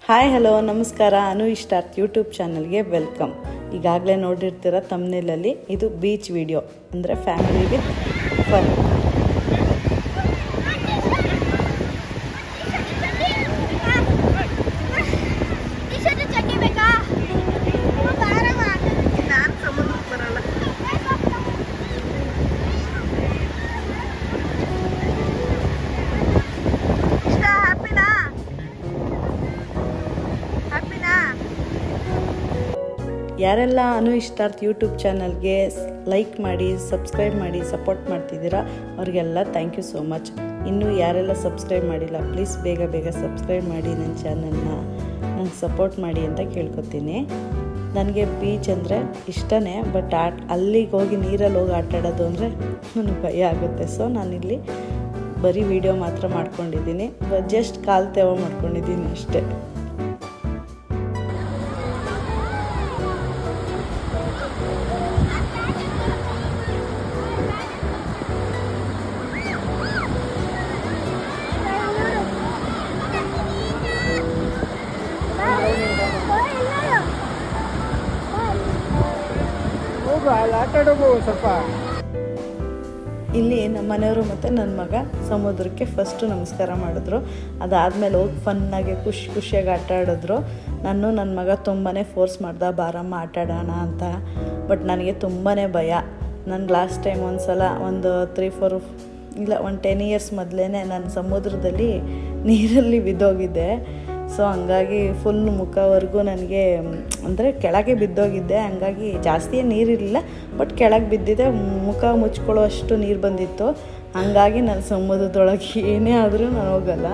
Hi hello ನಮಸ್ಕಾರ. ಅನು ಇಷ್ಟಾರ್ತ್ YouTube ಚಾನಲ್ಗೆ welcome. ಈಗಾಗಲೇ ನೋಡಿರ್ತೀರ ತಮ್ನೇಲಲ್ಲಿ, ಇದು ಬೀಚ್ ವಿಡಿಯೋ, ಅಂದರೆ ಫ್ಯಾಮಿಲಿ ವಿತ್ ಫನ್. ಯಾರೆಲ್ಲ ಅನು ಇಷ್ಟಾರ್ತ್ ಯೂಟ್ಯೂಬ್ ಚಾನಲ್ಗೆ ಲೈಕ್ ಮಾಡಿ, ಸಬ್ಸ್ಕ್ರೈಬ್ ಮಾಡಿ, ಸಪೋರ್ಟ್ ಮಾಡ್ತಿದ್ದೀರಾ ಅವ್ರಿಗೆಲ್ಲ ಥ್ಯಾಂಕ್ ಯು ಸೋ ಮಚ್. ಇನ್ನೂ ಯಾರೆಲ್ಲ ಸಬ್ಸ್ಕ್ರೈಬ್ ಮಾಡಿಲ್ಲ, ಪ್ಲೀಸ್ ಬೇಗ ಬೇಗ ಸಬ್ಸ್ಕ್ರೈಬ್ ಮಾಡಿ ನನ್ನ ಚಾನಲ್ನ, ನಂಗೆ ಸಪೋರ್ಟ್ ಮಾಡಿ ಅಂತ ಕೇಳ್ಕೊತೀನಿ. ನನಗೆ ಬೀಚ್ ಅಂದರೆ ಇಷ್ಟನೇ, ಬಟ್ ಅಲ್ಲಿಗೆ ಹೋಗಿ ನೀರಲ್ಲಿ ಹೋಗಿ ಆಟಾಡೋದು ಅಂದರೆ ನನಗೆ ಭಯ ಆಗುತ್ತೆ. ಸೊ ನಾನಿಲ್ಲಿ ಬರೀ ವಿಡಿಯೋ ಮಾತ್ರ ಮಾಡ್ಕೊಂಡಿದ್ದೀನಿ, ಜಸ್ಟ್ ಕಾಲು ತೇವ ಮಾಡ್ಕೊಂಡಿದ್ದೀನಿ ಅಷ್ಟೇ. ಸ್ವಲ್ಪ ಇಲ್ಲಿ ನಮ್ಮ ಮನೆಯವರು ಮತ್ತು ನನ್ನ ಮಗ ಸಮುದ್ರಕ್ಕೆ ಫಸ್ಟು ನಮಸ್ಕಾರ ಮಾಡಿದ್ರು. ಅದಾದಮೇಲೆ ಹೋಗಿ ಫನ್ನಾಗಿ ಖುಷಿಯಾಗಿ ಆಟ ಆಡಿದ್ರು. ನನ್ನ ಮಗ ತುಂಬಾ ಫೋರ್ಸ್ ಮಾಡ್ದೆ, ಬಾರಮ್ಮ ಆಟ ಆಡೋಣ ಅಂತ. ಬಟ್ ನನಗೆ ತುಂಬಾ ಭಯ. ನಾನು ಲಾಸ್ಟ್ ಟೈಮ್ ಒಂದು ಸಲ ಒಂದು 10 ಇಯರ್ಸ್ ಮೊದಲೇ ನಾನು ಸಮುದ್ರದಲ್ಲಿ ನೀರಲ್ಲಿ ಬಿದ್ದೋಗಿದ್ದೆ. ಸೊ ಹಂಗಾಗಿ ಫುಲ್ ಮುಖವರೆಗೂ ನನಗೆ ಅಂದರೆ ಕೆಳಗೆ ಬಿದ್ದೋಗಿದ್ದೆ. ಹಂಗಾಗಿ ಜಾಸ್ತಿ ನೀರಿರಲಿಲ್ಲ, ಬಟ್ ಕೆಳಗೆ ಬಿದ್ದಿದ್ದೆ, ಮುಖ ಮುಚ್ಕೊಳ್ಳೋ ಅಷ್ಟು ನೀರು ಬಂದಿತ್ತು. ಹಂಗಾಗಿ ನಾನು ಸಮುದ್ರದೊಳಗೆ ಏನೇ ಆದರೂ ನಾನು ಹೋಗಲ್ಲ.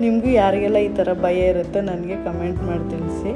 ನಿಮಗೂ ಯಾರಿಗೆಲ್ಲ ಈ ಥರ ಭಯ ಇರುತ್ತೆ ನನಗೆ ಕಮೆಂಟ್ ಮಾಡಿ ತಿಳಿಸಿ.